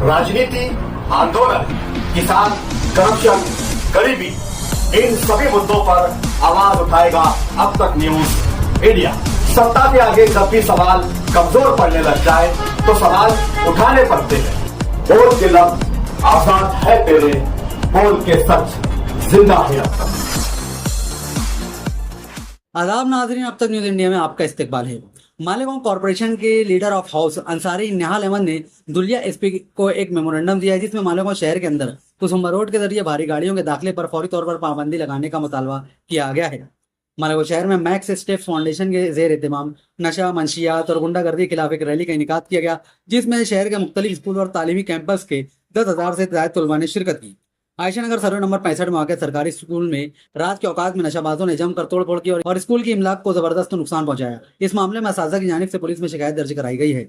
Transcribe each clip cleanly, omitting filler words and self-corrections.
राजनीति, आंदोलन, किसान, करप्शन, गरीबी, इन सभी मुद्दों पर आवाज उठाएगा अब तक न्यूज इंडिया। सत्ता के आगे जब भी सवाल कमजोर पड़ने लग जाए तो सवाल उठाने पड़ते हैं। बोल के लफ्ज आजाद है तेरे, बोल के सच जिंदा है अब तक। आदाब नाज़रीन, अब तक न्यूज़ इंडिया में आपका इस्तकबाल है। मालेगांव कॉरपोरेशन के लीडर ऑफ हाउस अंसारी निहाल अहमद ने दुलिया एसपी को एक मेमोरेंडम दिया है, जिसमें मालेगांव शहर के अंदर कुसुम्बा रोड के जरिए भारी गाड़ियों के दाखिले पर फौरी तौर पर पाबंदी लगाने का मुतालबा किया गया है। मालेगांव शहर में मैक्स स्टेप्स फाउंडेशन के जेर एहतमाम नशा, मंशियात और गुंडागर्दी के खिलाफ एक रैली का इनेकाद किया गया, जिसमें शहर के मुख्तलिफ स्कूल और तालीमी कैंपस के 10,000 से ज्यादा तलबा ने शिरकत की। आयशा नगर सर्वे नंबर 65 में वाक़ सरकारी स्कूल में रात के औकात में नशाबाजों ने जमकर तोड़फोड़ की और स्कूल की इमलाक को जबरदस्त नुकसान पहुंचाया। इस मामले में असातिज़ा की जानिब से पुलिस में शिकायत दर्ज कराई गई है।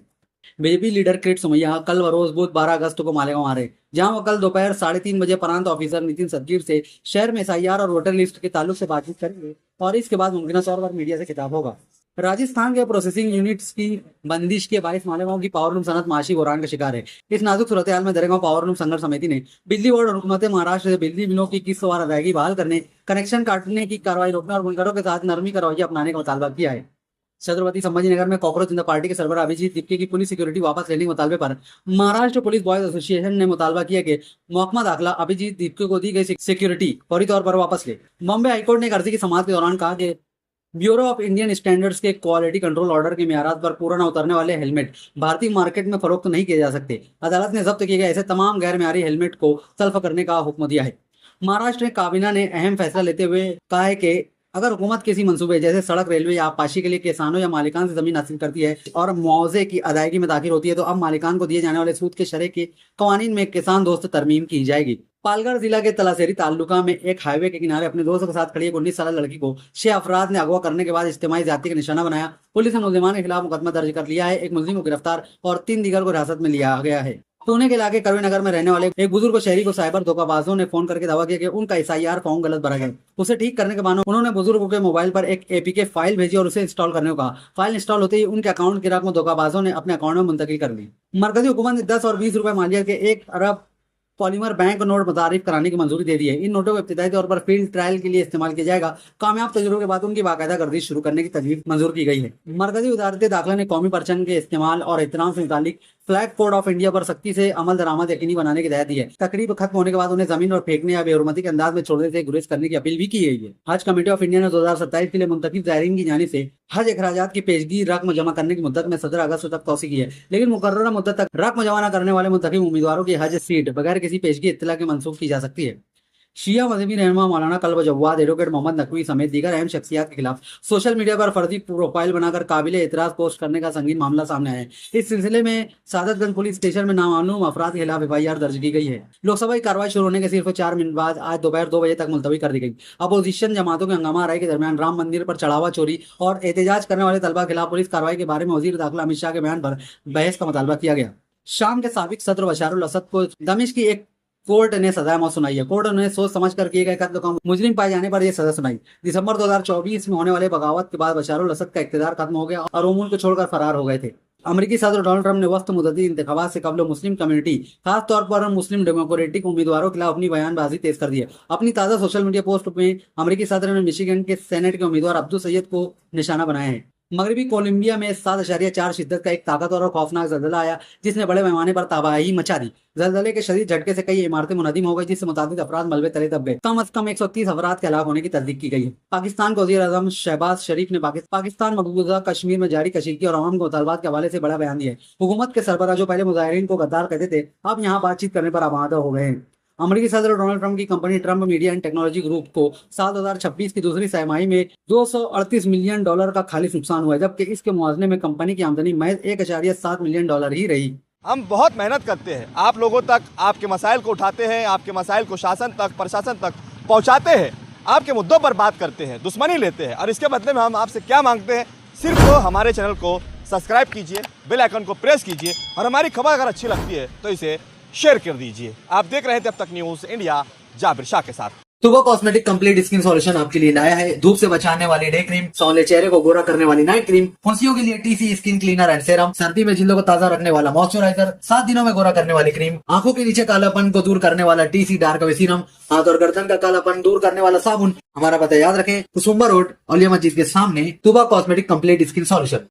बीजेपी लीडर किरीट सोमैया कल व रोज बुध 12 अगस्त को मालेगांव आ रहे, जहां वो कल दोपहर 3:30 बजे प्रांत ऑफिसर नितिन सदगीर से शहर में SIR और वोटर लिस्ट के ताल्लुक से बातचीत करेंगे और इसके बाद मुमकिन तौर पर मीडिया से खिताब होगा। राजस्थान के प्रोसेसिंग यूनिट्स की बंदिश के बायस मालेगांव की पावरलूम सनत माशी बुरान का शिकार है। इस नाजुक सूरत हाल में दरेगांव पावरलूम संघर्ष समिति ने बिजली बोर्ड और हुकूमत महाराष्ट्र से बिजली बिलों की किस्तवार अदायगी बहाल करने, कनेक्शन काटने की कार्रवाई रोकने और बुनकरों के साथ नरमी का रवैया अपनाने का मुतालबा किया है। छत्रपति संभाजी नगर में कॉकरोच जनता पार्टी के सरबराह अभिजीत दीपके की पुलिस सिक्योरिटी वापस लेने के मुतालबे पर महाराष्ट्र पुलिस बॉयज एसोसिएशन ने मुतालबा किया कि महकमा दाखिला अभिजीत दीपके को दी गई सिक्योरिटी फौरी तौर पर वापस ले। बॉम्बे हाईकोर्ट ने एक अर्जी की समाअत के दौरान कहा कि ब्यूरो ऑफ इंडियन स्टैंडर्ड्स के क्वालिटी कंट्रोल ऑर्डर के मियारात पर पूरा न उतरने वाले हेलमेट भारतीय मार्केट में फरोख्त नहीं किए जा सकते। अदालत ने जब्त किए गए ऐसे तमाम गैर मियारी हेलमेट को तल्फ करने का हुक्म दिया है। महाराष्ट्र काबीना ने अहम फैसला लेते हुए कहा है कि अगर हुकूमत किसी मंसूबे जैसे सड़क, रेलवे या आबपाशी के लिए किसानों या मालिकान से जमीन हासिल करती है और मुआवजे की अदायगी में दाखिल होती है, तो अब मालिकान को दिए जाने वाले सूद के शरह के कवानीन में किसान दोस्त तरमीम की जाएगी। पालगढ़ जिला के तलासेरी तालुका में एक हाईवे के किनारे अपने दोस्तों के साथ खड़ी एक 19 साल लड़की को 6 अफराद ने अगवा करने के बाद इज्तिमाई ज्यादती का निशाना बनाया। पुलिस ने मुलजिमान के खिलाफ मुकदमा दर्ज कर लिया है। एक मुलजिम को गिरफ्तार और 3 दीगर को हिरासत में लिया गया है। पुणे के इलाके करवी नगर में रहने वाले एक बुजुर्ग शहरी को साइबर धोखाबाजों ने फोन करके दावा किया कि उनका SIR फॉर्म गलत भरा गया। उसे ठीक करने के बाद उन्होंने बुजुर्ग के मोबाइल पर एक APK फाइल भेजी और उसे इंस्टॉल करने को कहा। फाइल इंस्टॉल होते ही उनके अकाउंट की रकम धोखाबाजों ने अपने अकाउंट में मुंतकिल कर दी। मरकजी हुकूमत ने 10 और 20 रुपए मालियत के 1 अरब पॉलीमर बैंक नोट मुतारिफ कराने की मंजूरी दे दी है। इन नोटों को इब्तिदाई तौर पर फील्ड ट्रायल के लिए इस्तेमाल किया जाएगा। कामयाब तजुर्बे के बाद उनकी बाकायदा गर्दिश शुरू करने की तजवीज़ मंजूर की गई है। मरकजी वजारत दाखिला ने कौमी परचम के इस्तेमाल और एहतराम से मुतालिक फ्लैग कोड ऑफ इंडिया पर सख्ती से अमल दरामद यकीनी बनाने की हिदायत दी है। तकरीब खत्म होने के बाद उन्हें जमीन और फेंकने या बेहुरमती के अंदाज में छोड़ने से गुरेज करने की अपील भी की गई है। हज कमेटी ऑफ इंडिया ने 2027 के लिए मुंतखब ज़ायरीन की जानिब से हज अखराजात की पेशगी रकम जमा करने की मुद्दत में 17 अगस्त तक तौसी की है, लेकिन मुकर्ररा मुद्दत तक रकम जमा न करने वाले मुंतखब उम्मीदवारों की हज सीट बगैर किसी पेशगी इत्तला के मनसूख की जा सकती है। शिया मजहबी रहनुमा मौलाना कल्ब जव्वाद, एडवोकेट मोहम्मद नकवी समेत दीगर अहम शख्सियात के खिलाफ सोशल मीडिया पर फर्जी प्रोफाइल बनाकर काबिल एतराज पोस्ट करने का संगीन मामला सामने आया है। इस सिलसिले में सादतगंज पुलिस स्टेशन में नामालूम अफराद के खिलाफ FIR दर्ज की गई है। लोकसभा की कार्रवाई शुरू होने के सिर्फ 4 मिनट बाद आज दोपहर 2 बजे तक मुलतवी कर दी गई। अपोजिशन जमातों के हंगामा राय के दरमियान राम मंदिर पर चढ़ावा चोरी और एहतजाज करने वाले तलबा के खिलाफ पुलिस कार्रवाई के बारे में वजीर दाखिला अमित शाह के बयान पर बहस का मुतालबा किया गया। शाम के साबिक सदर बशारुल असद को दमिश्क की एक कोर्ट ने सजा मौत सुनाई है। कोर्ट ने सोच समझ कर किए गए कत्ल का मुजरिम पाए जाने पर यह सजा सुनाई। दिसंबर 2024 में होने वाले बगावत के बाद बशारुल असद का इख्तियार खत्म हो गया और वो मुल्क को छोड़कर फरार हो गए थे। अमेरिकी सदर डोनाल्ड ट्रंप ने वक्त मुद्दती इंतखाबात से कबल मुस्लिम कम्युनिटी, खासतौर पर मुस्लिम डेमोक्रेटिक उम्मीदवारों के खिलाफ अपनी बयानबाजी तेज कर दी है। अपनी ताज़ा सोशल मीडिया पोस्ट में अमेरिकी सदर ने मिशिगन के सेनेट के उम्मीदवार अब्दुल सैयद को निशाना बनाया है। मगरबी कोलंबिया में 7.4 शिद्दत का एक ताकतवर और खौफनाक जल्जला आया, जिसने बड़े पैमाने पर तबाही मचा दी। जल्जले के शदीद झटके से कई इमारतें मुनहदिम हो गई, जिससे मुताबिक अफराद मलबे तले दब गए। कम अज कम 130 अफराद के हलाक होने की तस्दीक की गई है। पाकिस्तान के वज़ीर आज़म शहबाज शरीफ ने पाकिस्तान मकबूजा कश्मीर में जारी कशीदगी और अवाम के मुतालबात के हवाले से बड़ा बयान दिया है। हुकूमत के सरबराह जो पहले मुजाहिरीन को गद्दार कहते थे, अब यहाँ बातचीत करने पर आमादा हो गए हैं। अमेरिकी सदर डोनाल्ड ट्रंप की company Trump media and technology group को साल 2026 की दूसरी तिमाही में $238 मिलियन का खालिस नुकसान हुआ है, जबकि इसके मुआवजे में कंपनी की आमदनी महज $1.7 मिलियन ही रही। हम बहुत मेहनत करते हैं, आप लोगों तक आपके मसाइल को उठाते हैं, आपके मसाइल को शासन तक, प्रशासन तक पहुंचाते हैं, आपके मुद्दों पर बात करते हैं, दुश्मनी लेते हैं, और इसके बदले में हम आपसे क्या मांगते हैं? सिर्फ हमारे चैनल को सब्सक्राइब कीजिए, बेल आइकन को प्रेस कीजिए और हमारी खबर अगर अच्छी लगती है तो इसे शेयर कर दीजिए। आप देख रहे थे अब तक न्यूज़ इंडिया जाबिर शाह के साथ। तुबा कॉस्मेटिक कंप्लीट स्किन सॉल्यूशन आपके लिए लाया है धूप से बचाने वाली डे क्रीम, सौंले चेहरे को गोरा करने वाली नाइट क्रीम, फुंसियों के लिए TC skin cleaner and serum, सर्दी में जिल्दों को ताजा रखने वाला मॉइस्चराइजर, 7 दिनों में गोरा करने वाली क्रीम, आंखों के नीचे कालापन को दूर करने वाला टीसी डार्क वे सीरम, हाथ और गर्दन का कालापन दूर करने वाला साबुन। हमारा पता याद रखें, कुसुम्बा रोड, औलिया मस्जिद के सामने, तुबा कॉस्मेटिक कंप्लीट स्किन सॉल्यूशन।